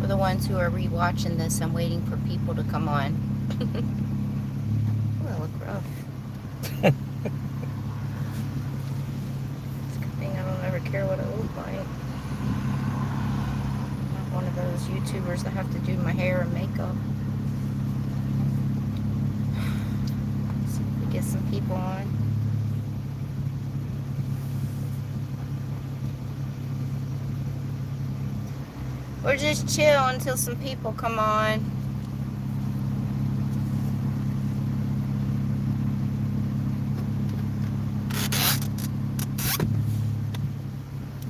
the ones who are rewatching this, I'm waiting for people to come on. Oh, I look rough. It's a good thing I don't ever care what I look like. I'm not one of those YouTubers that have to do my hair and makeup. See if we get some people on. Or just chill until some people come on.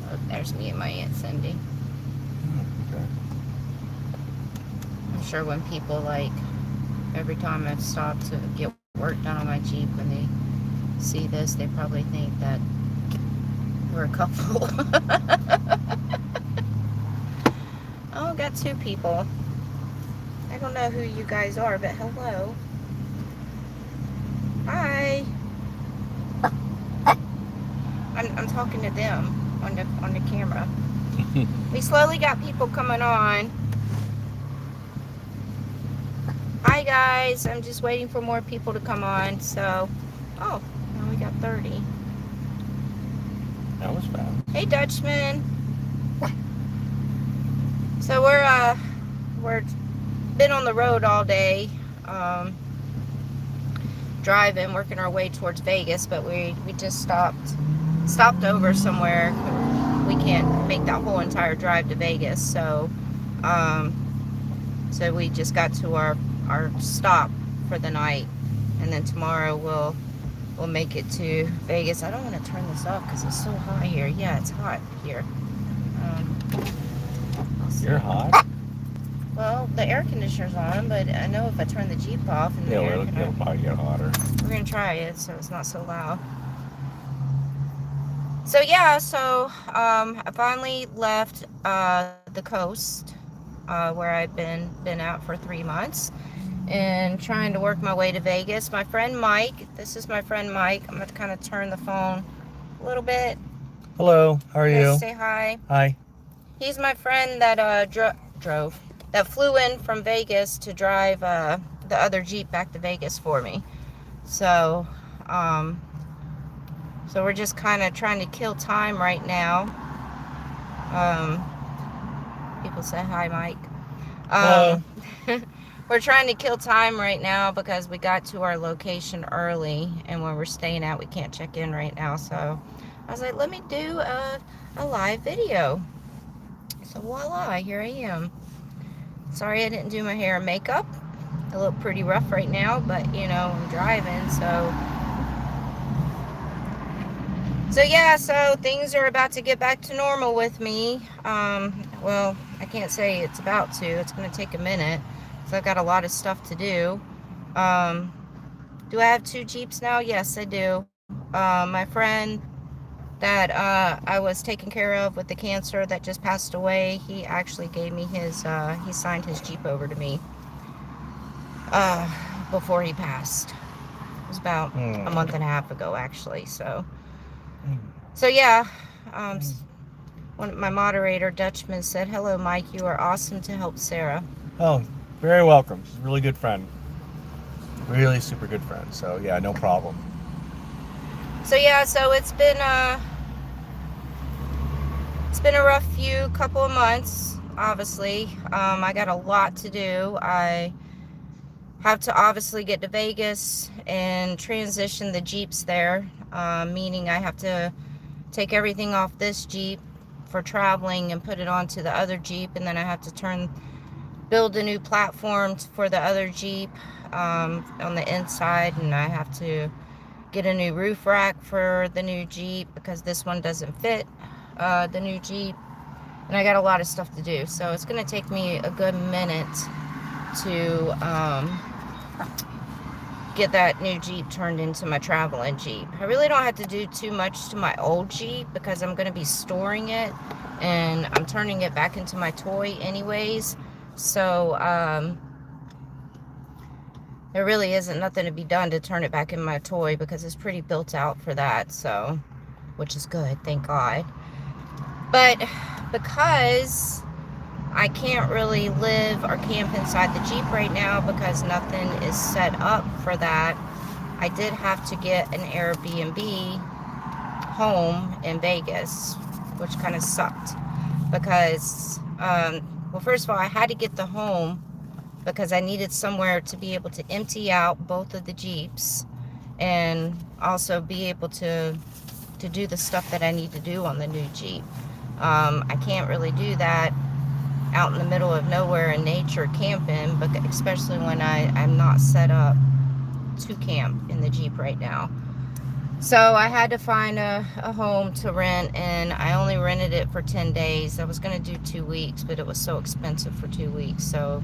Oh, there's me and my Aunt Cindy. Okay. I'm sure when people, like, every time I've stopped to get work done on my Jeep, when they see this, they probably think that we're a couple. Oh, got two people. I don't know who you guys are, but hello. Hi. I'm talking to them on the camera. We slowly got people coming on. Hi guys, I'm just waiting for more people to come on. So, oh, now we got 30. That was fast. Hey Dutchman. So we're been on the road all day, driving, working our way towards Vegas, but we just stopped over somewhere. We can't make that whole entire drive to Vegas, so so we just got to our stop for the night, and then tomorrow we'll make it to Vegas. I don't want to turn this off because it's so hot here. Yeah, it's hot here. You're hot? Well, the air conditioner's on, but I know if I turn the Jeep off and the Yeah, air well, it'll probably get hotter. we're gonna try it so it's not so loud. So yeah, so I finally left the coast where I've been out for 3 months and trying to work my way to Vegas. My friend Mike, this is my friend Mike. I'm gonna kind of turn the phone a little bit. Hello, how are you? Say hi. Hi. He's my friend that that flew in from Vegas to drive the other Jeep back to Vegas for me. So so we're just kind of trying to kill time right now. People say hi, Mike. Hello. We're trying to kill time right now because we got to our location early, and where we're staying at, we can't check in right now. So I was like, let me do a live video. So voila, here I am. Sorry I didn't do my hair and makeup. I look pretty rough right now, but you know, I'm driving, so yeah, so things are about to get back to normal with me. Well, I can't say it's about to. It's going to take a minute, so I've got a lot of stuff to do. Do I have 2 Jeeps now? Yes, I do. My friend that I was taking care of with the cancer that just passed away, he actually gave me his, he signed his Jeep over to me before he passed. It was about a month and a half ago, actually, so yeah, my moderator, Dutchman, said, hello, Mike, you are awesome to help Sarah. Oh, very welcome. She's a really good friend. Really super good friend. So yeah, no problem. So yeah, so it's been a rough couple of months, obviously. I got a lot to do. I have to obviously get to Vegas and transition the Jeeps there, meaning I have to take everything off this Jeep for traveling and put it onto the other Jeep, and then I have to build a new platform for the other Jeep on the inside, and I have to get a new roof rack for the new Jeep because this one doesn't fit the new Jeep, and I got a lot of stuff to do, so it's going to take me a good minute to get that new Jeep turned into my traveling Jeep. I really don't have to do too much to my old Jeep because I'm going to be storing it and I'm turning it back into my toy anyways, so there really isn't nothing to be done to turn it back in my toy because it's pretty built out for that, so, which is good, thank God. But because I can't really live or camp inside the Jeep right now because nothing is set up for that. I did have to get an Airbnb home in Vegas, which kind of sucked because, well, first of all, I had to get the home because I needed somewhere to be able to empty out both of the Jeeps and also be able to do the stuff that I need to do on the new Jeep. I can't really do that out in the middle of nowhere in nature camping, but especially when I'm not set up to camp in the Jeep right now. So I had to find a home to rent, and I only rented it for 10 days. I was going to do 2 weeks, but it was so expensive for 2 weeks, so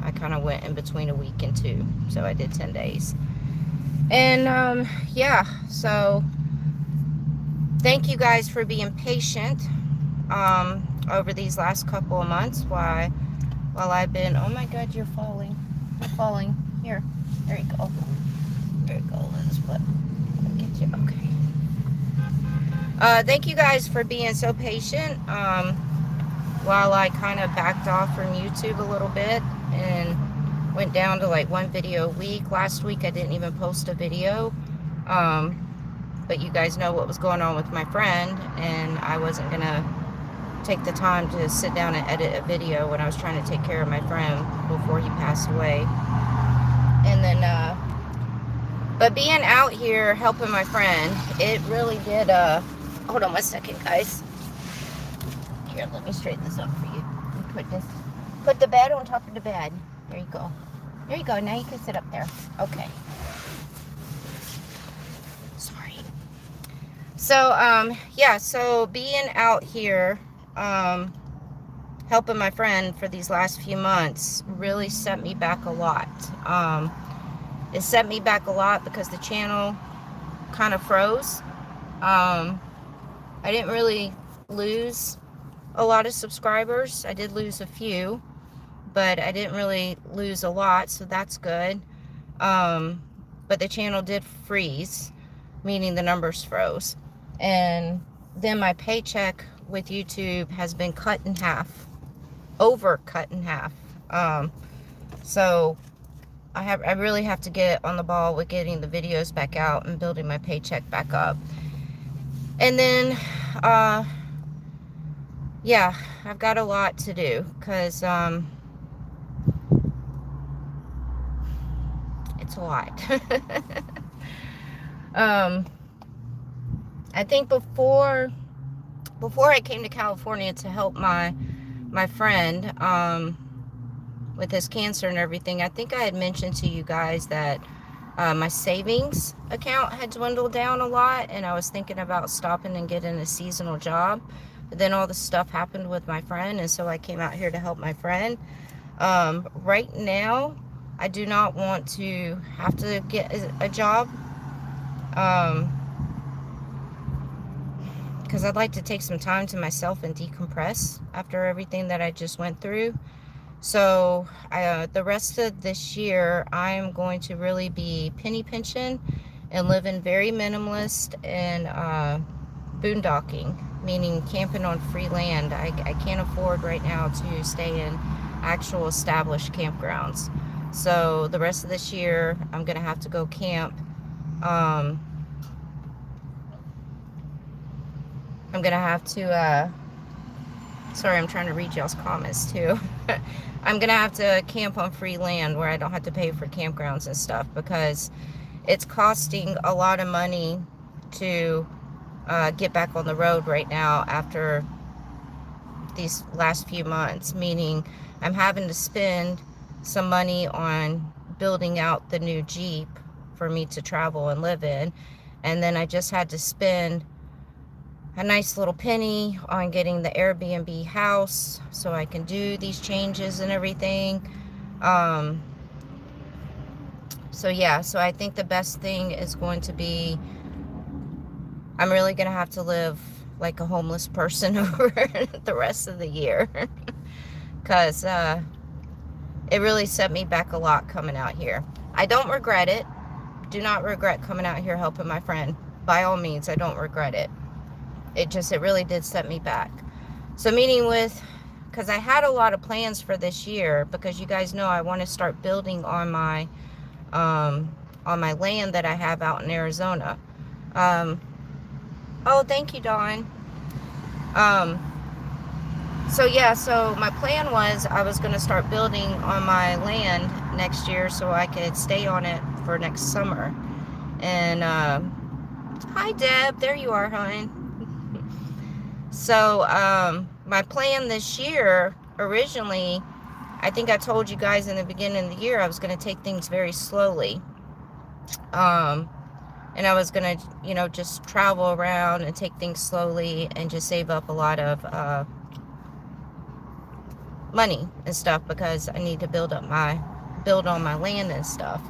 I kind of went in between a week and 2, so I did 10 days. And yeah, so thank you guys for being patient over these last couple of months while I've been, oh my god, you're falling. You're falling. Here, there you go. There you go, Liz. But I'll get you. Okay. Thank you guys for being so patient while I kind of backed off from YouTube a little bit and went down to like 1 video a week. Last week I didn't even post a video. But you guys know what was going on with my friend, and I wasn't gonna take the time to sit down and edit a video when I was trying to take care of my friend before he passed away. And then but being out here helping my friend, it really did hold on 1 second, guys. Here, let me straighten this up for you. Put the bed on top of the bed. There you go. There you go. Now you can sit up there. Okay. Sorry. So, yeah, so being out here, helping my friend for these last few months really set me back a lot. It set me back a lot because the channel kind of froze. I didn't really lose a lot of subscribers. I did lose a few, but I didn't really lose a lot, so that's good. But the channel did freeze, meaning the numbers froze. And then my paycheck with YouTube has been cut in half, cut in half. So I really have to get on the ball with getting the videos back out and building my paycheck back up. And then, yeah, I've got a lot to do because it's a lot. I think before I came to California to help my friend with his cancer and everything, I think I had mentioned to you guys that my savings account had dwindled down a lot, and I was thinking about stopping and getting a seasonal job. But then all the stuff happened with my friend, and so I came out here to help my friend. Right now, I do not want to have to get a job. Because I'd like to take some time to myself and decompress after everything that I just went through. So the rest of this year, I'm going to really be penny pinching and living very minimalist and boondocking, meaning camping on free land. I can't afford right now to stay in actual established campgrounds. So the rest of this year, I'm going to have to go camp. I'm going to have to, sorry, I'm trying to read y'all's comments too. I'm going to have to camp on free land where I don't have to pay for campgrounds and stuff, because it's costing a lot of money to get back on the road right now after these last few months, meaning I'm having to spend some money on building out the new Jeep for me to travel and live in. And then I just had to spend a nice little penny on getting the Airbnb house so I can do these changes and everything. So yeah, so I think the best thing is going to be, I'm really going to have to live like a homeless person over the rest of the year. Because it really set me back a lot coming out here. I don't regret it. Do not regret coming out here helping my friend. By all means, I don't regret it. It really did set me back. So meeting with because I had a lot of plans for this year, because you guys know I want to start building on my land that I have out in Arizona. Oh, thank you, Dawn. So yeah, so my plan was I was going to start building on my land next year so I could stay on it for next summer. And hi Deb, there you are, hon. So my plan this year, originally, I think I told you guys in the beginning of the year I was going to take things very slowly. And I was going to, you know, just travel around and take things slowly and just save up a lot of money and stuff, because I need to build on my land and stuff.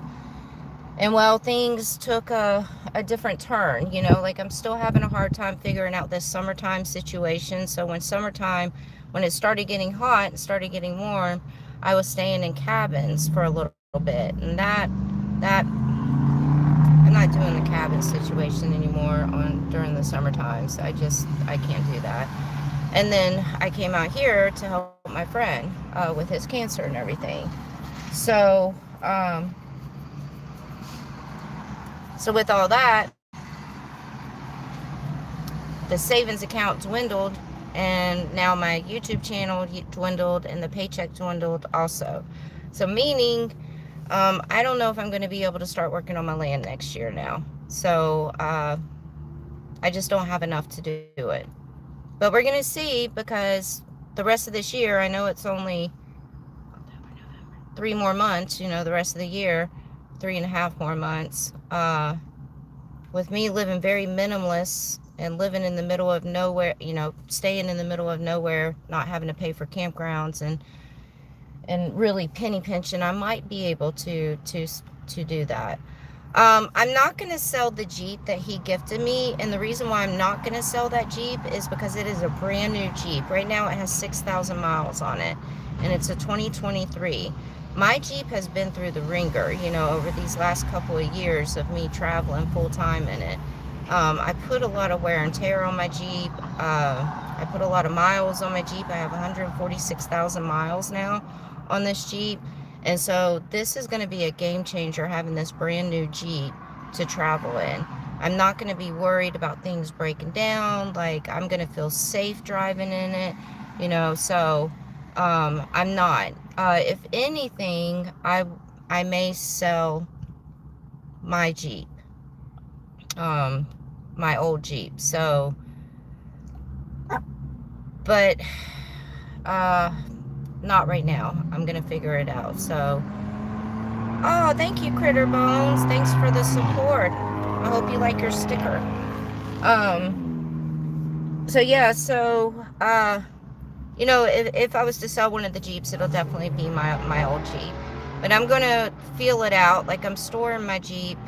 And well, things took a different turn, you know, like I'm still having a hard time figuring out this summertime situation. So when it started getting hot and started getting warm, I was staying in cabins for a little bit. And that I'm not doing the cabin situation anymore during the summertime. So I can't do that. And then I came out here to help my friend with his cancer and everything. So, so with all that, the savings account dwindled, and now my YouTube channel dwindled, and the paycheck dwindled also. So meaning, I don't know if I'm going to be able to start working on my land next year now. So I just don't have enough to do it. But we're going to see, because the rest of this year, I know it's only 3 more months, you know, the rest of the year, 3.5 more months. With me living very minimalist and living in the middle of nowhere, you know, staying in the middle of nowhere, not having to pay for campgrounds and really penny pinching, I might be able to do that. I'm not going to sell the Jeep that he gifted me, and the reason why I'm not going to sell that Jeep is because it is a brand new Jeep. Right now it has 6,000 miles on it, and it's a 2023. My Jeep has been through the ringer, you know, over these last couple of years of me traveling full-time in it. I put a lot of wear and tear on my Jeep. I put a lot of miles on my Jeep. I have 146,000 miles now on this Jeep. And so this is going to be a game changer, having this brand new Jeep to travel in. I'm not going to be worried about things breaking down. Like, I'm going to feel safe driving in it, you know, so I'm not. If anything, I may sell my Jeep, my old Jeep. So, but not right now. I'm gonna figure it out. So, oh, thank you, Critter Bones. Thanks for the support. I hope you like your sticker. So yeah, so you know, if I was to sell one of the Jeeps, it'll definitely be my old Jeep. But I'm gonna feel it out. Like, I'm storing my Jeep,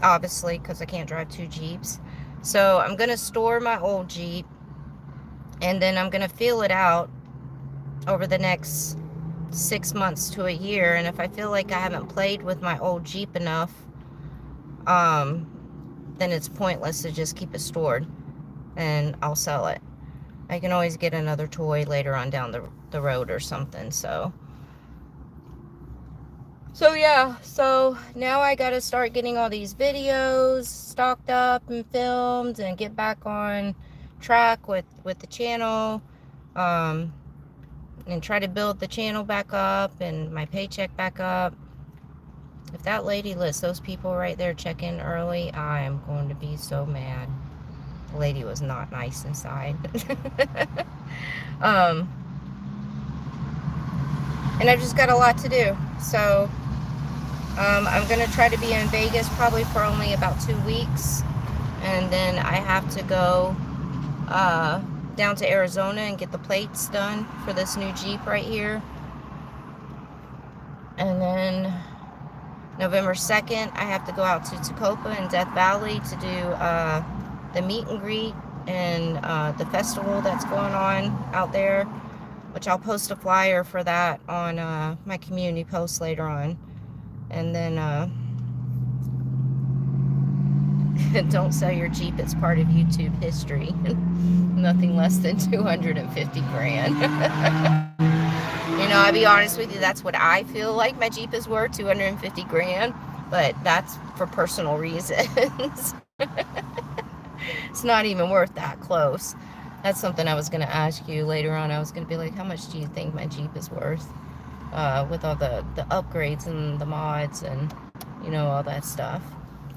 obviously, because I can't drive 2 Jeeps. So I'm gonna store my old Jeep, and then I'm gonna feel it out over the next 6 months to a year. And if I feel like I haven't played with my old Jeep enough, then it's pointless to just keep it stored, and I'll sell it. I can always get another toy later on down the road or something. So yeah, so now I gotta start getting all these videos stocked up and filmed and get back on track with the channel, and try to build the channel back up and my paycheck back up. If that lady lets those people right there check in early, I am going to be so mad. The lady was not nice inside. And I've just got a lot to do. So I'm gonna try to be in Vegas probably for only about 2 weeks, and then I have to go down to Arizona and get the plates done for this new Jeep right here. And then November 2nd, I have to go out to Tacoma and Death Valley to do the meet and greet and the festival that's going on out there, which I'll post a flyer for that on my community post later on. And then Don't sell your Jeep. It's part of YouTube history. Nothing less than 250 grand. You know, I'll be honest with you, that's what I feel like my Jeep is worth, 250 grand. But that's for personal reasons. It's not even worth that close. That's something I was going to ask you later on. I was going to be like, how much do you think my Jeep is worth? With all the upgrades and the mods and, you know, all that stuff.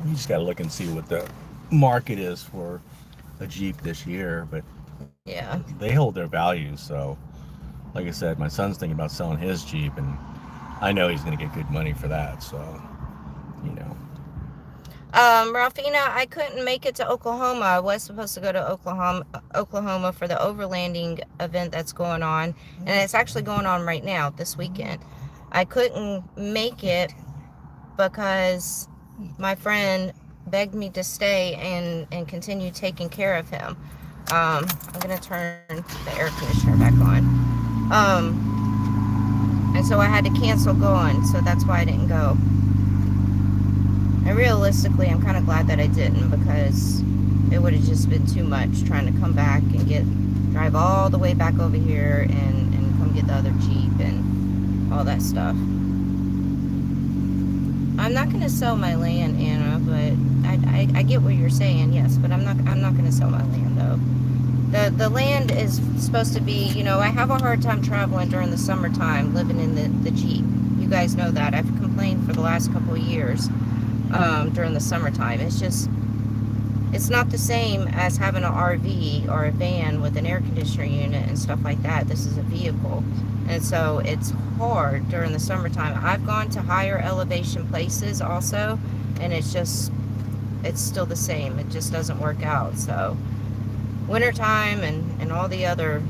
You just got to look and see what the market is for a Jeep this year, but yeah, they hold their value. So, like I said, my son's thinking about selling his Jeep, and I know he's going to get good money for that. So, you know. Ralphina, I couldn't make it to Oklahoma. I was supposed to go to Oklahoma for the overlanding event that's going on, and it's actually going on right now this weekend. I couldn't make it because my friend begged me to stay and continue taking care of him. I'm gonna turn the air conditioner back on. And so I had to cancel going, so that's why I didn't go. And realistically, I'm kind of glad that I didn't, because it would have just been too much trying to come back and drive all the way back over here and come get the other Jeep and all that stuff. I'm not going to sell my land, Anna, but I get what you're saying, yes, but I'm not going to sell my land, though. The land is supposed to be, you know, I have a hard time traveling during the summertime living in the Jeep. You guys know that. I've complained for the last couple of years during the summertime. It's not the same as having an RV or a van with an air conditioner unit and stuff like that. This is a vehicle. And so it's hard during the summertime. I've gone to higher elevation places also, and it's still the same. It just doesn't work out. So wintertime and all the other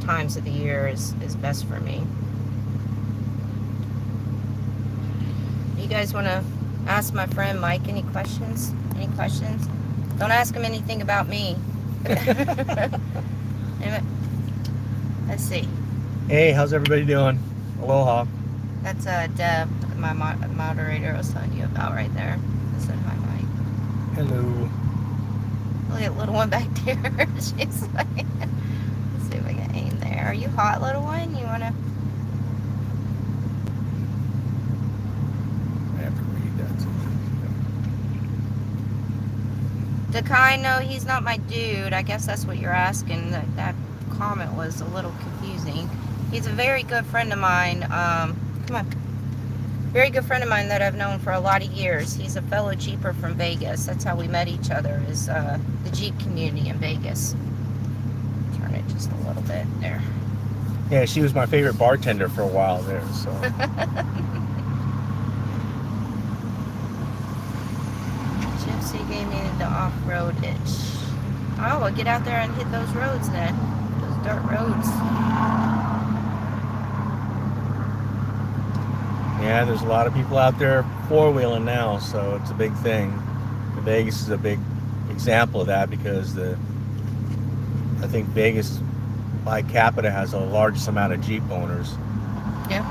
times of the year is best for me. You guys want to ask my friend Mike any questions? Any questions? Don't ask him anything about me. Let's see. Hey, how's everybody doing? Aloha. That's Deb, my moderator I was telling you about right there. I said hi, Mike. Hello. Look at little one back there. She's like, let's see if I can aim there. Are you hot, little one? You want to? I have to read that. Dakai, no, he's not my dude. I guess that's what you're asking. That comment was a little confusing. He's a very good friend of mine. Come on. Very good friend of mine that I've known for a lot of years. He's a fellow Jeeper from Vegas. That's how we met each other, is the Jeep community in Vegas. Turn it just a little bit there. Yeah, she was my favorite bartender for a while there, so. Jeepsy gave me the off-road itch. Oh, well, get out there and hit those roads then. Those dirt roads. Yeah, there's a lot of people out there four-wheeling now, so it's a big thing. Vegas is a big example of that, because I think Vegas by capita has the largest amount of Jeep owners. Yeah.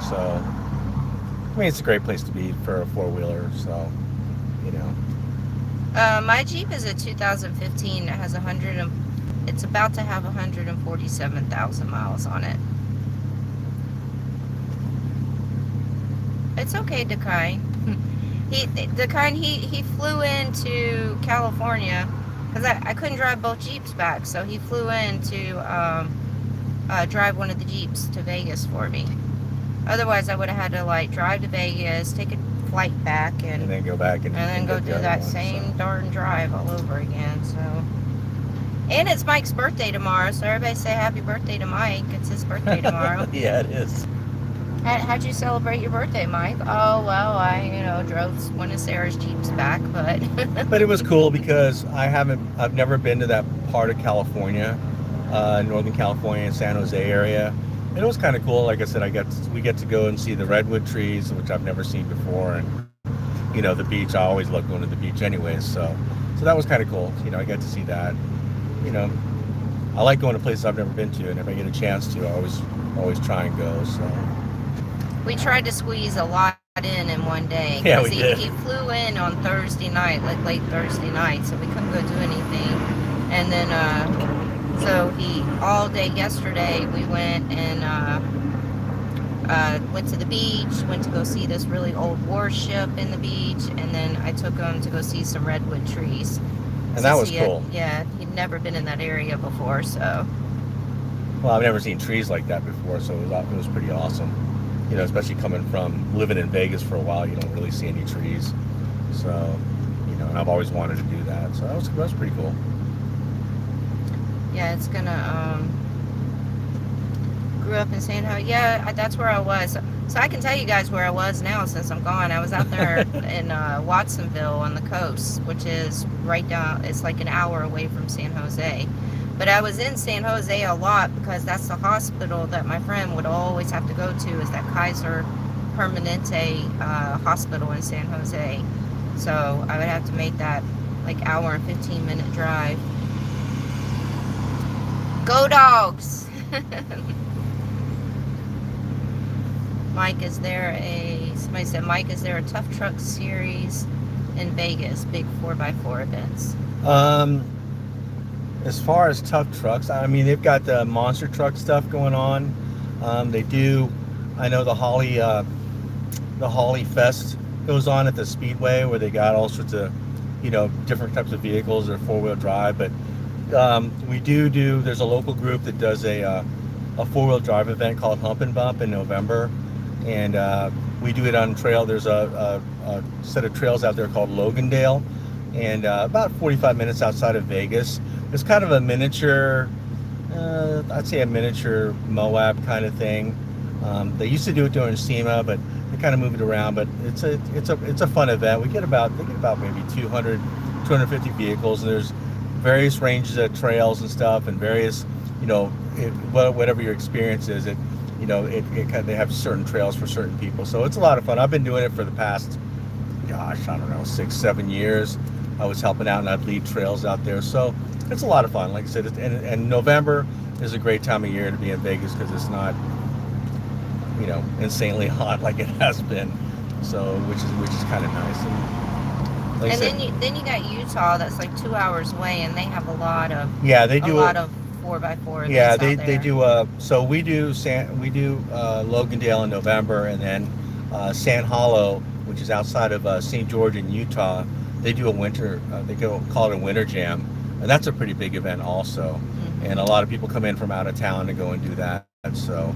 So, I mean, it's a great place to be for a four-wheeler, so, you know. My Jeep is a 2015. It has it's about to have 147,000 miles on it. It's okay, Dakai. He flew into California because I couldn't drive both Jeeps back, so he flew in to drive one of the Jeeps to Vegas for me. Otherwise, I would have had to like drive to Vegas, take a flight back, and then go back and then go do that same darn drive all over again. So, and it's Mike's birthday tomorrow, so everybody say happy birthday to Mike. It's his birthday tomorrow. Yeah, it is. How'd you celebrate your birthday, Mike? Oh, well, I drove one of Sarah's Jeeps back, but But it was cool because I've never been to that part of California, Northern California and San Jose area. And it was kind of cool. Like I said, we get to go and see the redwood trees, which I've never seen before, and the beach. I always love going to the beach anyways, so that was kind of cool. I get to see that. I like going to places I've never been to, and if I get a chance to, I always try and go. So we tried to squeeze a lot in one day. Yeah, Because we did. he flew in on Thursday night, like late Thursday night, so we couldn't go do anything. And then, so all day yesterday, we went and went to the beach, went to go see this really old warship in the beach, and then I took him to go see some redwood trees. And that was cool. Yeah, he'd never been in that area before, so. Well, I've never seen trees like that before, so it was pretty awesome. You know, especially coming from living in Vegas for a while, you don't really see any trees. So, you know, and I've always wanted to do that. So that was pretty cool. Yeah, it's gonna, grew up in San Jose. Yeah, that's where I was. So I can tell you guys where I was now since I'm gone. I was out there in Watsonville on the coast, which is right down, it's like an hour away from San Jose. But I was in San Jose a lot because that's the hospital that my friend would always have to go to, is that Kaiser Permanente hospital in San Jose. So I would have to make that like hour and 15-minute drive. Go Dogs! Somebody said, Mike, is there a tough truck series in Vegas, big 4x4 events? As far as tough trucks, I mean, they've got the monster truck stuff going on. They do, I know the Holly Fest goes on at the Speedway, where they got all sorts of, you know, different types of vehicles or four-wheel drive. But we there's a local group that does a four-wheel drive event called Hump and Bump in November. And we do it on trail. There's a set of trails out there called Logandale, and about 45 minutes outside of Vegas. It's kind of a miniature, I'd say a miniature Moab kind of thing. They used to do it during SEMA, but they kind of moved it around. But it's a fun event. They get about maybe 250 vehicles, and there's various ranges of trails and stuff, and various, you know, whatever your experience is. You know, they have certain trails for certain people, so it's a lot of fun. I've been doing it for the past, gosh, I don't know, 6-7 years. I was helping out, and I'd lead trails out there, so it's a lot of fun. Like I said, and November is a great time of year to be in Vegas because it's not, you know, insanely hot like it has been. So which is kind of nice. And, like then you got Utah, that's like 2 hours away, and they have a lot of of 4x4 yeah, events they do. So we do Logandale in November, and then Sand Hollow, which is outside of St. George in Utah. They do a winter. Call it a winter jam, and that's a pretty big event also. Mm-hmm. And a lot of people come in from out of town to go and do that. So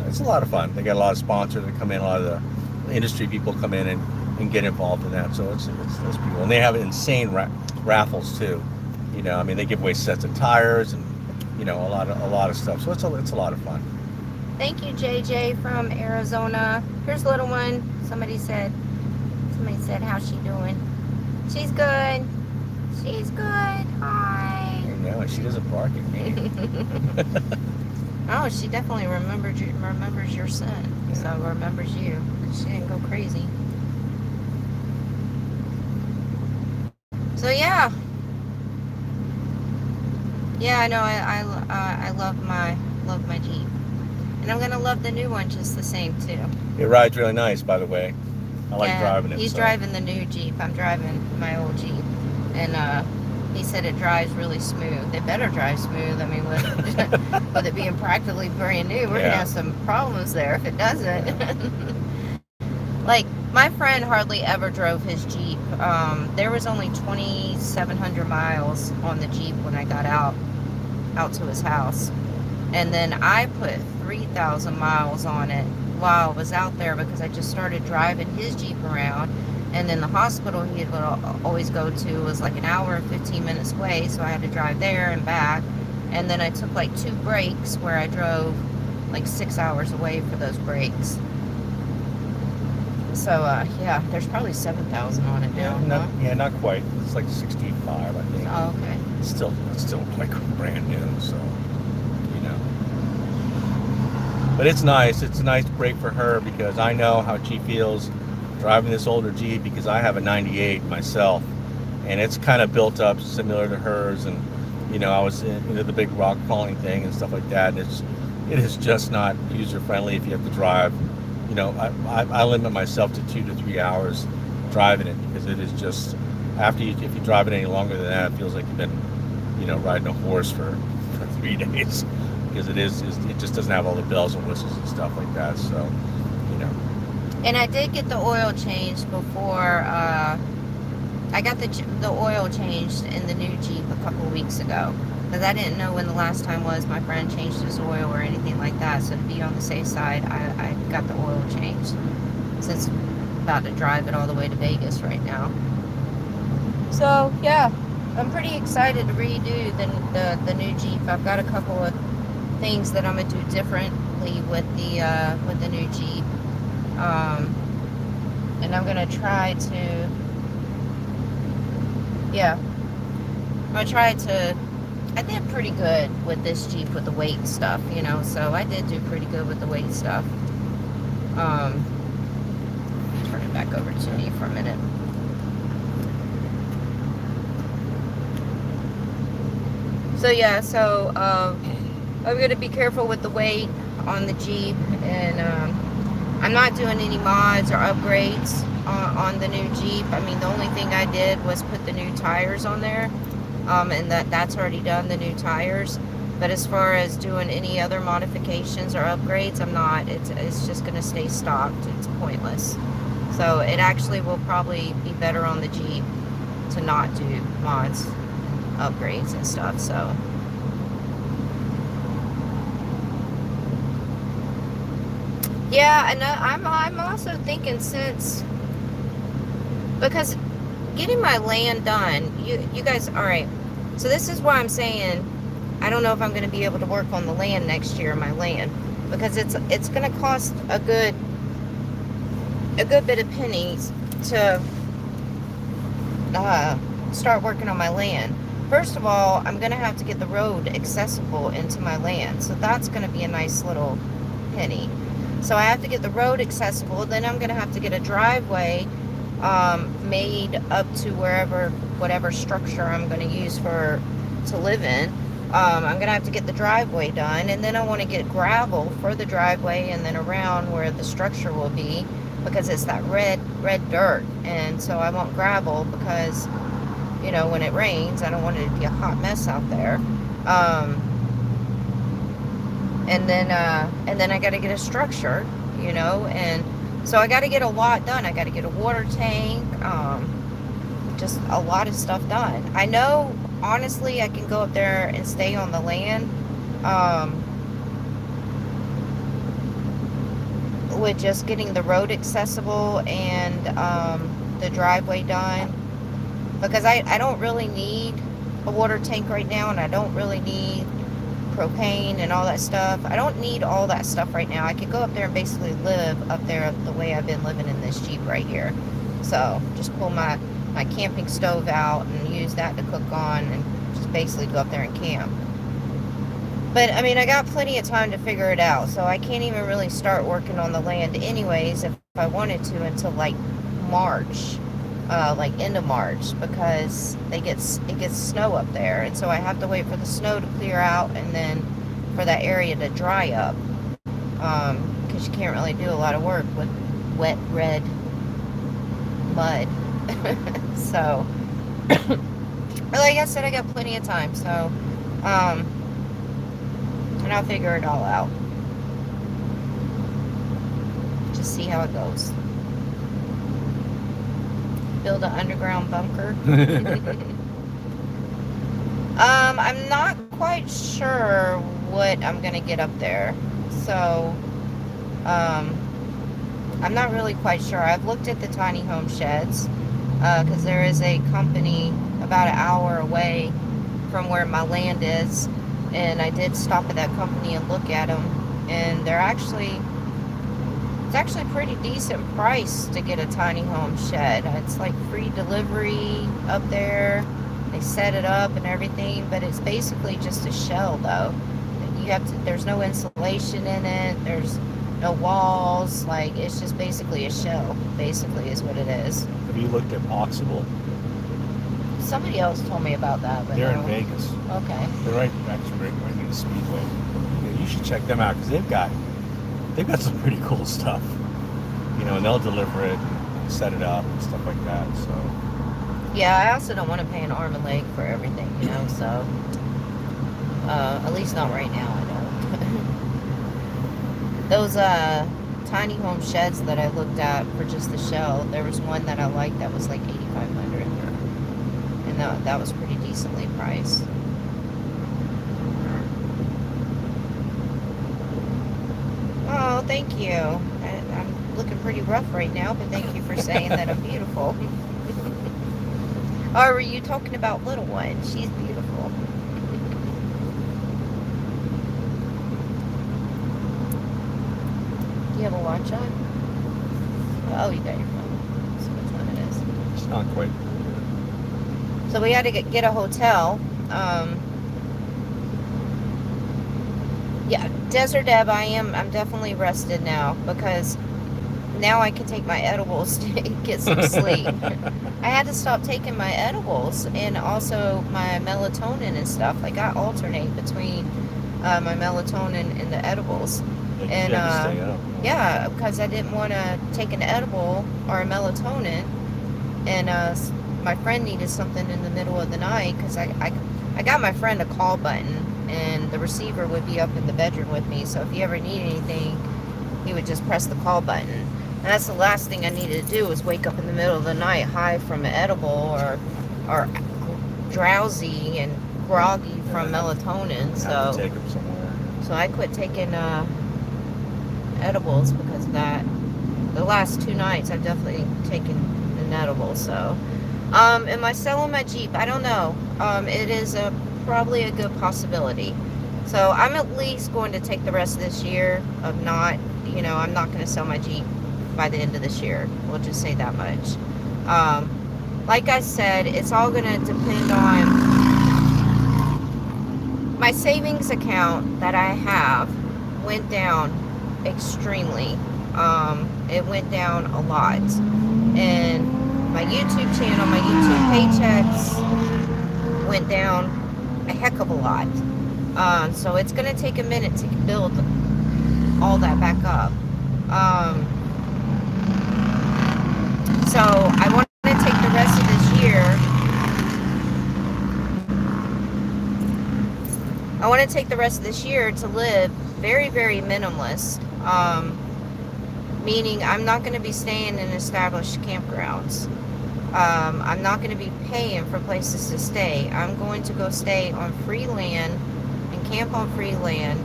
it's a lot of fun. They got a lot of sponsors that come in. A lot of the industry people come in and get involved in that. So it's pretty cool. And they have insane raffles too. You know, I mean, they give away sets of tires and, you know, a lot of stuff. So it's a lot of fun. Thank you, JJ from Arizona. Here's a little one. Somebody said, how's she doing? She's good. She's good. Hi. You know, she doesn't bark at me. Oh, she definitely remembers your son. Yeah. So remembers you. She didn't go crazy. So yeah. Yeah, I know. I love my Jeep, and I'm gonna love the new one just the same too. It rides really nice, by the way. I like driving it. He's driving the new Jeep. I'm driving my old Jeep, and he said it drives really smooth. It better drive smooth. I mean, with it being practically brand new, we're gonna have some problems there if it doesn't. Like, my friend hardly ever drove his Jeep. There was only 2,700 miles on the Jeep when I got out to his house. And then I put 3,000 miles on it while I was out there because I just started driving his Jeep around. And then the hospital he would always go to was like an hour and 15 minutes away, so I had to drive there and back. And then I took like 2 breaks where I drove like 6 hours away for those breaks. So, yeah, there's probably 7,000 on it now. Not quite. It's like 65, I think. Oh, okay. It's still like brand new, so, you know. But it's nice. It's a nice break for her because I know how she feels driving this older Jeep because I have a 98 myself. And it's kind of built up similar to hers. And, you know, I was into the big rock falling thing and stuff like that. And it is just not user-friendly if you have to drive you know, I limit myself to 2 to 3 hours driving it, because it is just, if you drive it any longer than that, it feels like you've been, you know, riding a horse for 3 days, because it just doesn't have all the bells and whistles and stuff like that. So, you know. And I did get the oil changed before. I got the oil changed in the new Jeep a couple weeks ago, because I didn't know when the last time was my friend changed his oil or anything like that. So to be on the safe side, I got the oil changed, since I'm about to drive it all the way to Vegas right now. So yeah, I'm pretty excited to redo the new Jeep. I've got a couple of things that I'm gonna do differently with the new Jeep, and I'm gonna try to, yeah, I'm gonna try to. I did pretty good with this Jeep with the weight stuff, you know. So I did do pretty good with the weight stuff. Turn it back over to me for a minute. So yeah, so I'm gonna be careful with the weight on the Jeep, and I'm not doing any mods or upgrades on the new Jeep. I mean, the only thing I did was put the new tires on there, and that's already done, the new tires. But as far as doing any other modifications or upgrades, I'm not. It's just gonna stay stocked. It's pointless. So it actually will probably be better on the Jeep to not do mods, upgrades and stuff. So yeah, and I'm also thinking, because getting my land done, you guys, all right, so this is why I'm saying I don't know if I'm going to be able to work on the land next year, my land, because it's going to cost a good bit of pennies to start working on my land. First of all, I'm going to have to get the road accessible into my land. So that's going to be a nice little penny. So I have to get the road accessible. Then I'm going to have to get a driveway made up to whatever structure I'm going to use to live in. I'm going to have to get the driveway done. And then I want to get gravel for the driveway and then around where the structure will be, because it's that red dirt. And so I want gravel because, you know, when it rains, I don't want it to be a hot mess out there. And then I got to get a structure, you know, and so I got to get a lot done. I got to get a water tank, just a lot of stuff done. I know, honestly, I can go up there and stay on the land, with just getting the road accessible and the driveway done. Because I don't really need a water tank right now, and I don't really need propane and all that stuff. I don't need all that stuff right now. I could go up there and basically live up there the way I've been living in this Jeep right here. So just pull my camping stove out and use that to cook on, and just basically go up there and camp. But I mean, I got plenty of time to figure it out, so I can't even really start working on the land anyways if I wanted to until like March. Like end of March, because it gets snow up there, and so I have to wait for the snow to clear out and then for that area to dry up, because you can't really do a lot of work with wet red mud. So like I said, I got plenty of time, so and I'll figure it all out, just see how it goes. Build an underground bunker. I'm not quite sure what I'm gonna get up there, so I'm not really quite sure. I've looked at the tiny home sheds, because there is a company about an hour away from where my land is, and I did stop at that company and look at them, and it's actually pretty decent price to get a tiny home shed. It's like free delivery up there. They set it up and everything, but it's basically just a shell though. There's no insulation in it. There's no walls. Like, it's just basically a shell, basically is what it is. Have you looked at Boxable? Somebody else told me about that. But they're no. in Vegas. Okay. They're actually right near the Speedway. Yeah, you should check them out, because they've got some pretty cool stuff. and they'll deliver it, set it up, and stuff like that. So. Yeah, I also don't want to pay an arm and leg for everything, so at least not right now, I don't. Those tiny home sheds that I looked at for just the shell, there was one that I liked that was like $8,500, and that was pretty decently priced. Oh, thank you. I'm looking pretty rough right now, but thank you for saying that I'm beautiful. Or were you talking about little one? She's beautiful. Do you have a watch on? Oh, you got your phone. That's what time it is. It's not quite. So we had to get a hotel. Yeah, Desert Deb, I'm definitely rested now because now I can take my edibles to get some sleep. I had to stop taking my edibles and also my melatonin and stuff. Like I alternate between my melatonin and the edibles. And yeah, because I didn't want to take an edible or a melatonin, and my friend needed something in the middle of the night because I got my friend a call button, and the receiver would be up in the bedroom with me. So if he ever needed anything, he would just press the call button. And that's the last thing I needed to do was wake up in the middle of the night high from an edible or drowsy and groggy from melatonin. So Take them somewhere. So I quit taking edibles because of that. The last 2 nights I've definitely taken an edible. So am I selling my Jeep? I don't know. It is probably a good possibility. So I'm at least going to take the rest of this year of not, I'm not going to sell my Jeep by the end of this year. We'll just say that much. Like I said, it's all going to depend on my savings account that I have went down extremely. It went down a lot. And my YouTube channel, my YouTube paychecks went down a heck of a lot. So it's going to take a minute to build all that back up. So I want to take the rest of this year. I want to take the rest of this year to live very, very minimalist. Meaning I'm not going to be staying in established campgrounds. I'm not going to be paying for places to stay. I'm going to go stay on free land and camp on free land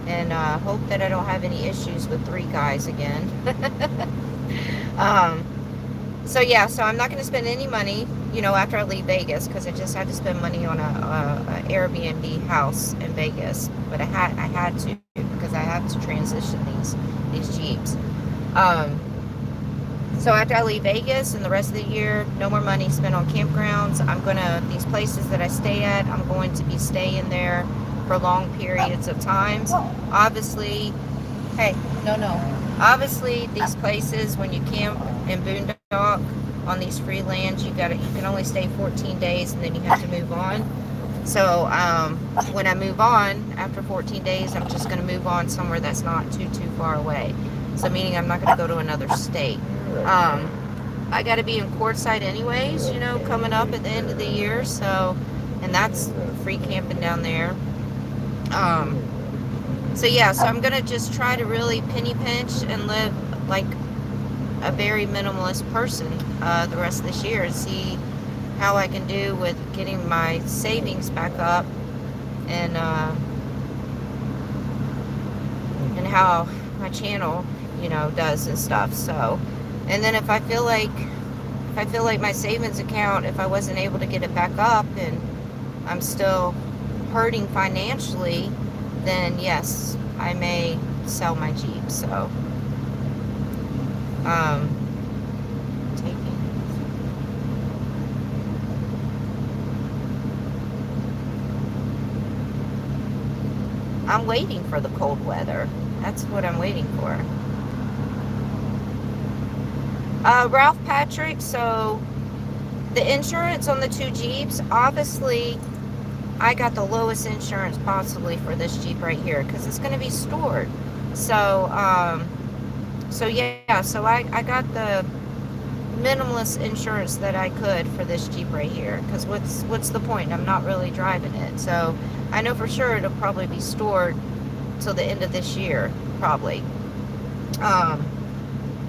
and hope that I don't have any issues with 3 guys again. So yeah, so I'm not going to spend any money, after I leave Vegas, because I just had to spend money on a Airbnb house in Vegas. But I had to because I have to transition these Jeeps. So after I leave Vegas and the rest of the year, no more money spent on campgrounds. These places that I stay at, I'm going to be staying there for long periods of times. Obviously, obviously these places, when you camp in boondock on these free lands, you can only stay 14 days and then you have to move on. So when I move on after 14 days, I'm just going to move on somewhere that's not too far away. So meaning I'm not going to go to another state. I got to be in Quartzsite anyways, coming up at the end of the year. So, and that's free camping down there. So yeah, so I'm going to just try to really penny pinch and live like a very minimalist person the rest of this year and see how I can do with getting my savings back up and how my channel, does and stuff. So, and then if I feel like my savings account, if I wasn't able to get it back up and I'm still hurting financially, then yes, I may sell my Jeep. So, I'm waiting for the cold weather. That's what I'm waiting for. Ralph Patrick, so the insurance on the 2 Jeeps, obviously I got the lowest insurance possibly for this Jeep right here because it's going to be stored. So So yeah, so I got the minimalist insurance that I could for this Jeep right here, because what's the point? I'm not really driving it, so I know for sure it'll probably be stored till the end of this year, probably. um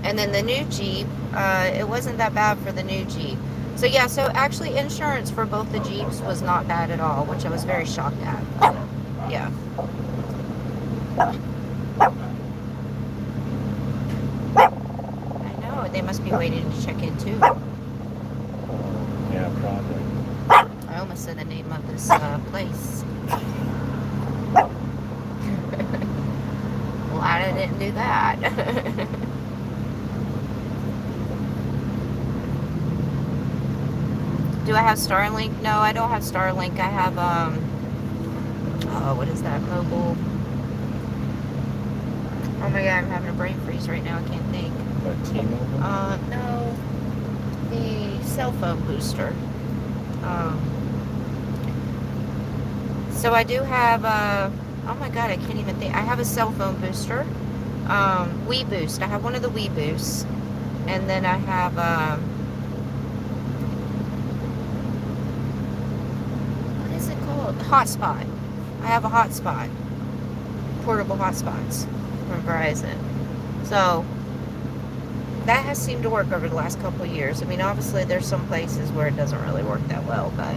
and then the new Jeep, it wasn't that bad for the new Jeep. So yeah, so actually insurance for both the Jeeps was not bad at all, which I was very shocked at. Yeah. I know, they must be waiting to check in too. Yeah, probably. I almost said the name of this place. Glad I didn't do that. Do I have Starlink? No, I don't have Starlink. I have oh, what is that? Mobile. Oh my god, I'm having a brain freeze right now. I can't think. But T-Mobile? No, the cell phone booster. So I do have oh my god, I can't even think. I have a cell phone booster. Wii Boost. I have one of the Wii Boosts, and then I have what is it called? Hotspot. I have a hotspot. Portable hotspots from Verizon. So that has seemed to work over the last couple of years. I mean, obviously there's some places where it doesn't really work that well, but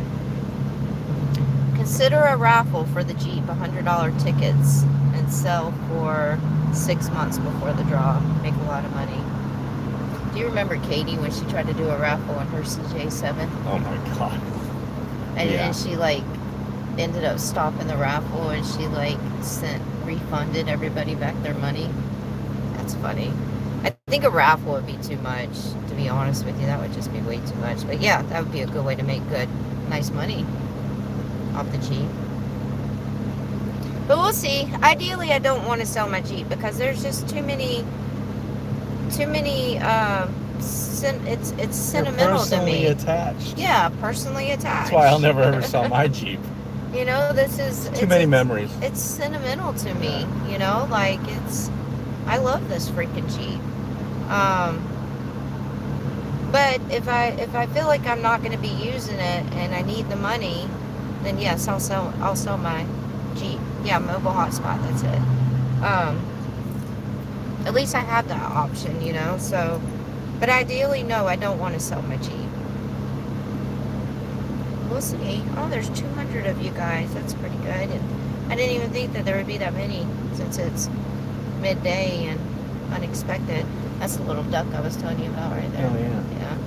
consider a raffle for the Jeep, $100 tickets, and sell for 6 months before the draw. Make a lot of money. Do you remember Katie when she tried to do a raffle on her CJ7? Oh my god. And Yeah. then she like ended up stopping the raffle, and she like refunded everybody back their money. That's funny. I think a raffle would be too much, to be honest with you. That would just be way too much. But yeah, that would be a good way to make nice money off the Jeep. But we'll see. Ideally, I don't want to sell my Jeep because there's just too many. It's sentimental to me. Personally attached. Yeah, personally attached. That's why I'll never ever sell my Jeep. You know, this is Too many memories. It's sentimental to me. You know, like I love this freaking Jeep. But if I feel like I'm not going to be using it and I need the money, then yes, I'll sell my Jeep. Yeah, mobile hotspot. That's it. At least I have that option, you know. So, but ideally, no, I don't want to sell my Jeep. We'll see. Oh, there's 200 of you guys. That's pretty good. And I didn't even think that there would be that many since it's midday and unexpected. That's the little duck I was telling you about right there. Oh, yeah. Yeah.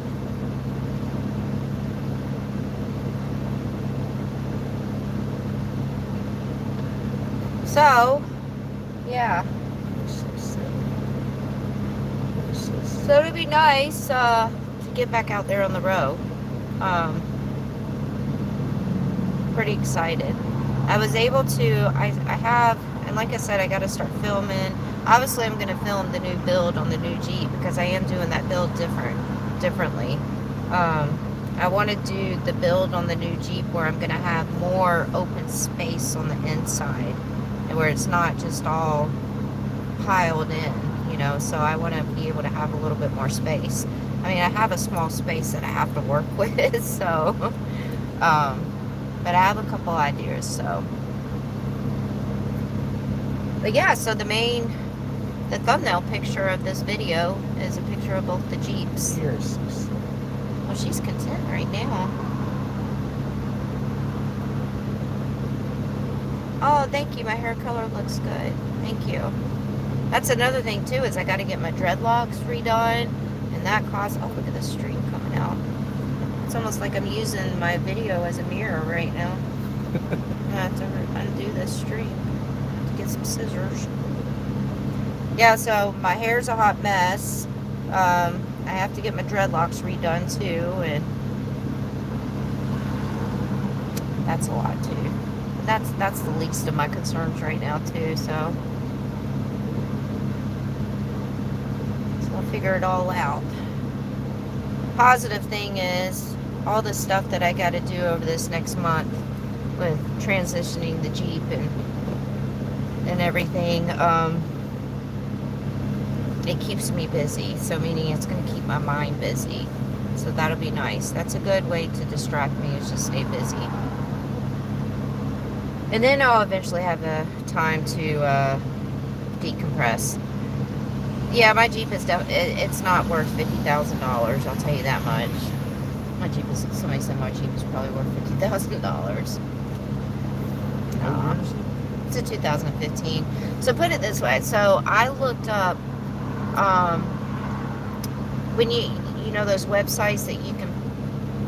So, yeah. So it'd be nice to get back out there on the road. Pretty excited. I was able to, I have, and like I said, I got to start filming. Obviously, I'm going to film the new build on the new Jeep because I am doing that build differently. I want to do the build on the new Jeep where I'm going to have more open space on the inside and where it's not just all piled in, you know. So I want to be able to have a little bit more space. I mean, I have a small space that I have to work with, so, but I have a couple ideas, so. But yeah, so the thumbnail picture of this video is a picture of both the Jeeps. Cheers. Well, she's content right now. Oh, thank you. My hair color looks good. Thank you. That's another thing, too, is I got to get my dreadlocks redone. And that costs... Oh, look at the stream coming out. It's almost like I'm using my video as a mirror right now. I have to undo this stream. I have to get some scissors. Yeah, so my hair's a hot mess. I have to get my dreadlocks redone, too. And that's a lot, too. That's the least of my concerns right now, too, so I'll figure it all out. Positive thing is all the stuff that I got to do over this next month with transitioning the Jeep and everything. it keeps me busy. So meaning it's going to keep my mind busy. So that'll be nice. That's a good way to distract me, is just stay busy. And then I'll eventually have a time to decompress. Yeah, my Jeep is it's not worth $50,000. I'll tell you that much. My Jeep is. Somebody said my Jeep is probably worth $50,000. It's a 2015. So put it this way. So I looked up when you know those websites that you can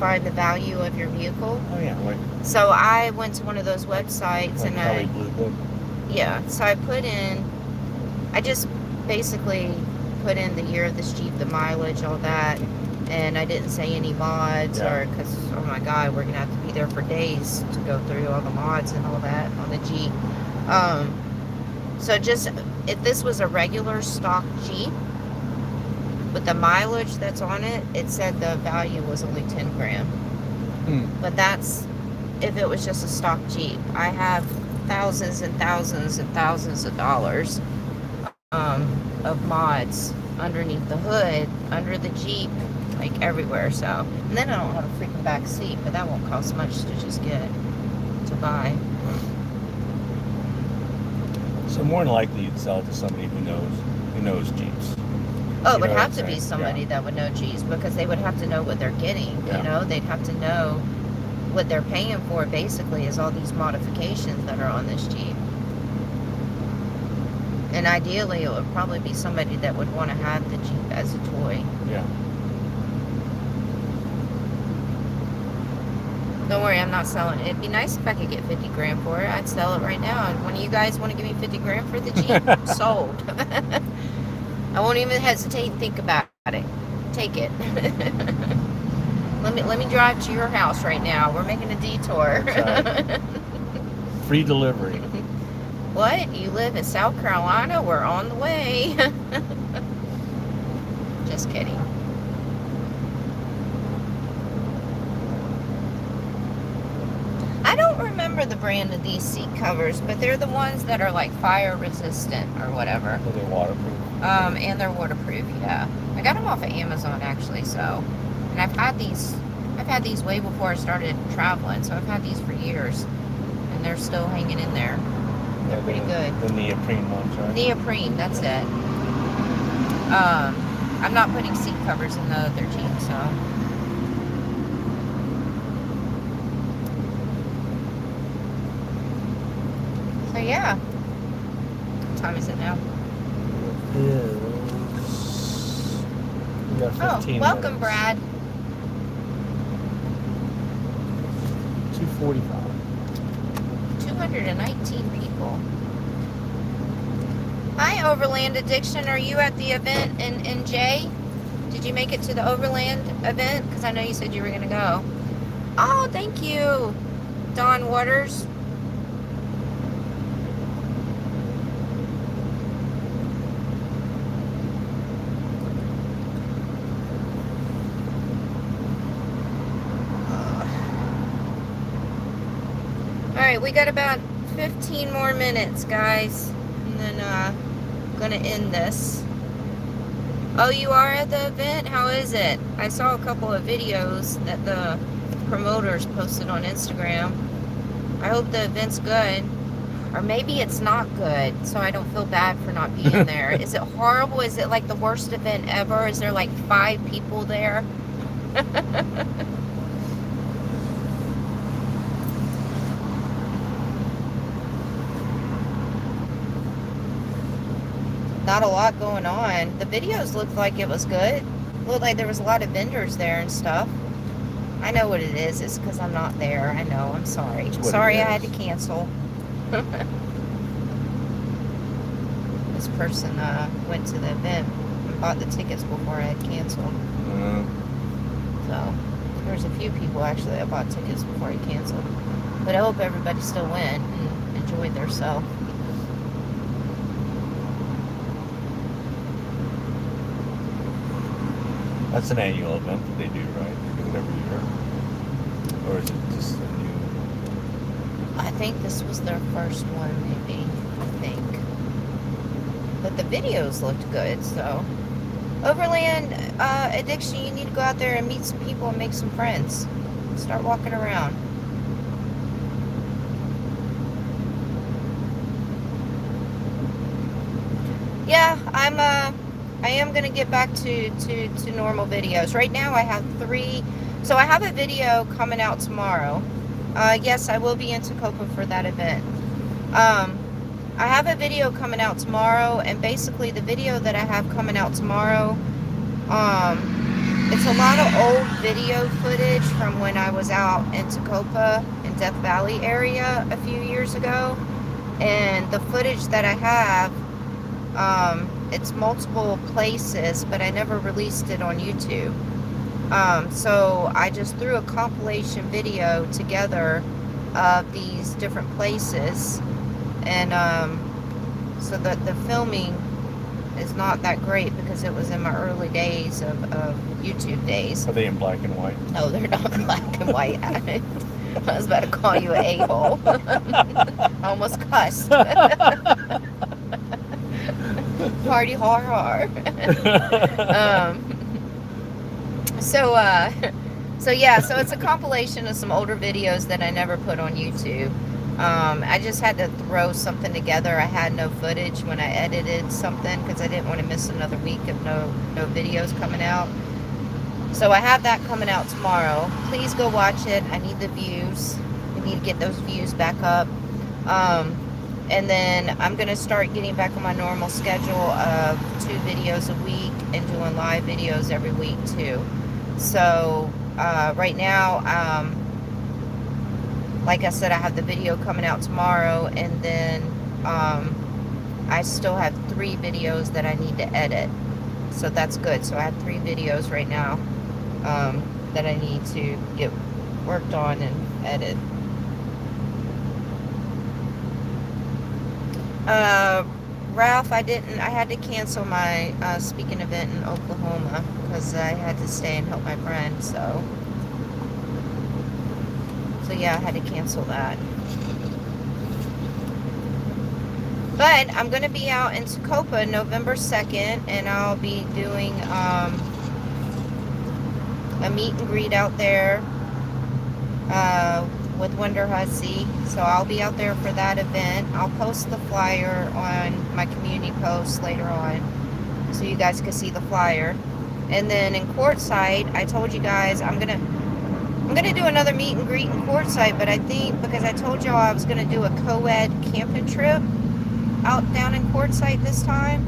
find the value of your vehicle. Oh yeah, like. So I went to one of those websites Like and Kelly Blue Book. yeah. So I put in. I just basically put in the year of this Jeep, the mileage, all that, and I didn't say any mods or because oh my god, we're gonna have to be there for days to go through all the mods and all that on the Jeep. So just if this was a regular stock Jeep with the mileage that's on it, it said the value was only 10 grand. But that's if it was just a stock Jeep. I have thousands and thousands and thousands of dollars of mods underneath the hood, under the Jeep, like everywhere. So, and then I don't have a freaking back seat, but that won't cost much to just get to buy. So more than likely you'd sell it to somebody who knows Jeeps. Oh, it would have to be somebody that would know Jeeps, because they would have to know what they're getting. Yeah. You know, they'd have to know what they're paying for. Basically, is all these modifications that are on this Jeep. And ideally, it would probably be somebody that would want to have the Jeep as a toy. Yeah. Don't worry, I'm not selling it. It'd be nice if I could get 50 grand for it. I'd sell it right now. And one of you guys want to give me 50 grand for the Jeep? Sold. I won't even hesitate and think about it. Take it. Let me drive to your house right now. We're making a detour. That's right. Free delivery. What? You live in South Carolina? We're on the way. Just kidding. I don't remember the brand of these seat covers, but they're the ones that are like fire resistant or whatever. So they're waterproof. And they're waterproof, yeah. I got them off of Amazon actually, so. And I've had these way before I started traveling, so I've had these for years. And they're still hanging in there. They're pretty good. The neoprene ones, right? Neoprene, that's it. I'm not putting seat covers in the other Jeep, so. So yeah. What time is it now? We got 15 welcome, minutes. Brad. 2:45. 219 people. Hi, Overland Addiction. Are you at the event in NJ? Did you make it to the Overland event? Because I know you said you were going to go. Oh, thank you, Dawn Waters. Alright, we got about 15 more minutes, guys. And then, I'm gonna end this. Oh, you are at the event? How is it? I saw a couple of videos that the promoters posted on Instagram. I hope the event's good. Or maybe it's not good, so I don't feel bad for not being there. Is it horrible? Is it like the worst event ever? Is there like 5 people there? Not a lot going on. The videos looked like it was good. Looked like there was a lot of vendors there and stuff. I know what it is. It's because I'm not there. I know. I'm sorry. Sorry I had to cancel. This person went to the event and bought the tickets before I had canceled. So there's a few people actually that bought tickets before I canceled. But I hope everybody still went and enjoyed themselves. That's an annual event that they do, right? They do it every year. Or is it just a new? I think this was their first one, maybe. I think. But but the videos looked good. So overland addiction, you need to go out there and meet some people and make some friends. Start walking around. Yeah, I am gonna get back to normal videos. Right now I have 3. So I have a video coming out tomorrow. Yes, I will be in Tacoma for that event. I have a video coming out tomorrow, and basically the video that I have coming out tomorrow, it's a lot of old video footage from when I was out in Tacoma in Death Valley area a few years ago. And the footage that I have, it's multiple places, but I never released it on YouTube. So I just threw a compilation video together of these different places, and so that the filming is not that great because it was in my early days of YouTube days. Are they in black and white? No, they're not black and white. I was about to call you an a-hole. I almost cussed. Party hard. So yeah, so it's a compilation of some older videos that I never put on YouTube. I just had to throw something together. I had no footage when I edited something because I didn't want to miss another week of no videos coming out. So I have that coming out tomorrow. Please go watch it. I need the views. We need to get those views back up. And then I'm going to start getting back on my normal schedule of 2 videos a week and doing live videos every week too. So right now, like I said, I have the video coming out tomorrow, and then I still have 3 videos that I need to edit. So that's good. So I have 3 videos right now that I need to get worked on and edit. Ralph, I had to cancel my speaking event in Oklahoma because I had to stay and help my friend, so yeah, I had to cancel that. But I'm going to be out in Tacoma November 2nd, and I'll be doing a meet and greet out there with Wonder Hussy. So I'll be out there for that event. I'll post the flyer on my community post later on so you guys can see the flyer. And then in Quartzsite, I told you guys I'm gonna do another meet and greet in Quartzsite, but I think because I told y'all I was gonna do a co-ed camping trip out down in Quartzsite this time.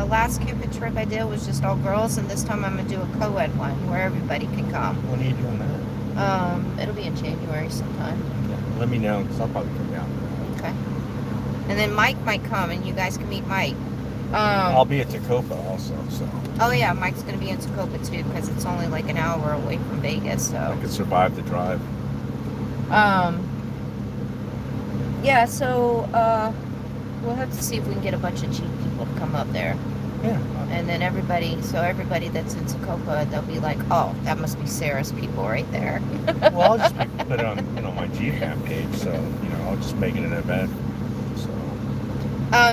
Last camping trip I did was just all girls, and this time I'm gonna do a co-ed one where everybody can come. When are you doing that? It'll be in January sometime. Yeah, let me know because I'll probably come down. Okay. And then Mike might come, and you guys can meet Mike. I'll be at Tacoma also, so. Oh yeah, Mike's gonna be in Tacoma too because it's only like an hour away from Vegas, so. I could survive the drive. Yeah, so we'll have to see if we can get a bunch of cheap people to come up there. Yeah. And then everybody that's in Tacoma, they'll be like, oh, that must be Sarah's people right there. Well, I'll just put it on, my GFAM page, so, I'll just make it an event. So.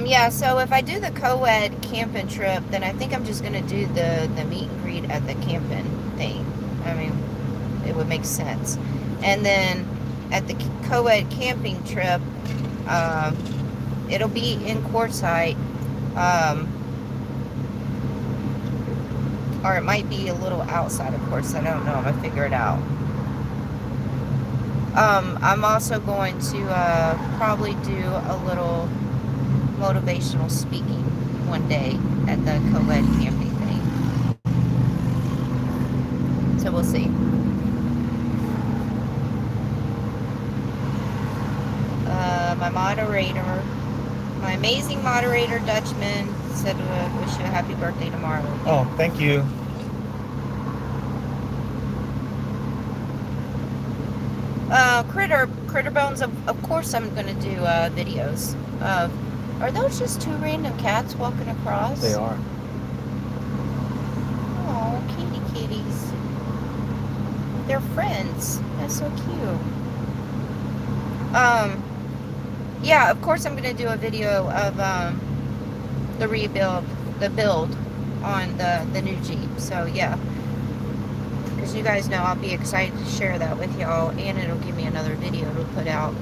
Yeah, so if I do the co-ed camping trip, then I think I'm just going to do the meet and greet at the camping thing. I mean, it would make sense. And then at the co-ed camping trip, it'll be in Quartzsite, or it might be a little outside of Quartzsite. I don't know. I'm going to figure it out. I'm also going to probably do a little motivational speaking one day at the co-ed camping thing. So we'll see. My amazing moderator, Dutchman, said wish you a happy birthday tomorrow. Oh, thank you. Critter Bones, of course I'm going to do videos. Are those just 2 random cats walking across? They are. Oh, kitties. They're friends. That's so cute. Yeah, of course I'm going to do a video of the build on the new Jeep. So yeah, because you guys know I'll be excited to share that with y'all, and it'll give me another video to put out.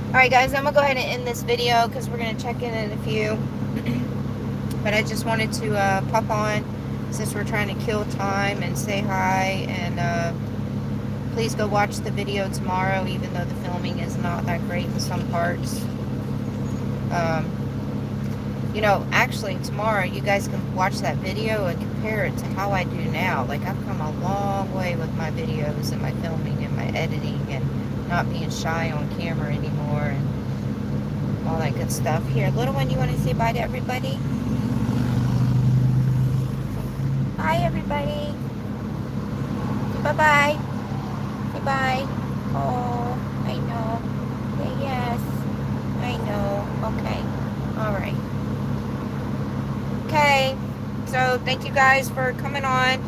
Alright guys, I'm going to go ahead and end this video because we're going to check in a few. But I just wanted to pop on since we're trying to kill time and say hi. And please go watch the video tomorrow, even though the filming is not that great in some parts. You know, actually tomorrow you guys can watch that video and compare it to how I do now. Like, I've come a long way with my videos and my filming and my editing and not being shy on camera anymore and all that good stuff. Here, little one, you want to say bye to everybody? Bye, everybody. Bye-bye. Say bye. Oh, I know. Say yes. I know. Okay. All right. Okay. So, thank you guys for coming on.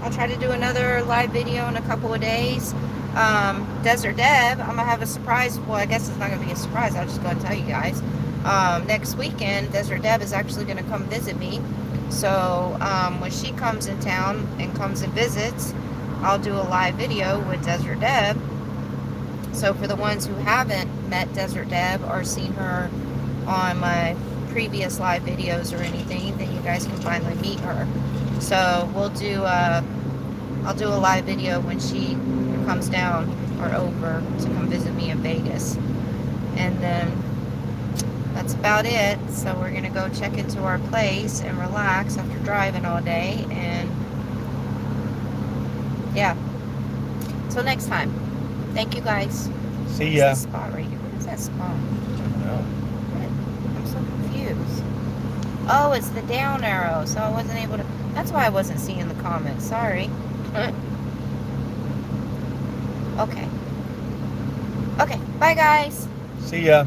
I'll try to do another live video in a couple of days. Desert Deb, I'm gonna have a surprise. Well, I guess it's not gonna be a surprise, I'll just go and tell you guys. Next weekend, Desert Deb is actually gonna come visit me. So when she comes in town and comes and visits, I'll do a live video with Desert Deb. So for the ones who haven't met Desert Deb or seen her on my previous live videos or anything, then you guys can finally meet her. So we'll do I'll do a live video when she comes down or over to come visit me in Vegas. And then that's about it. So we're gonna go check into our place and relax after driving all day. And yeah, till next time, thank you guys. See ya. What's that spot right here? What is that spot? No. I'm so confused. Oh, it's the down arrow, so I wasn't able to. That's why I wasn't seeing the comments. Sorry. Okay. Okay. Bye, guys. See ya.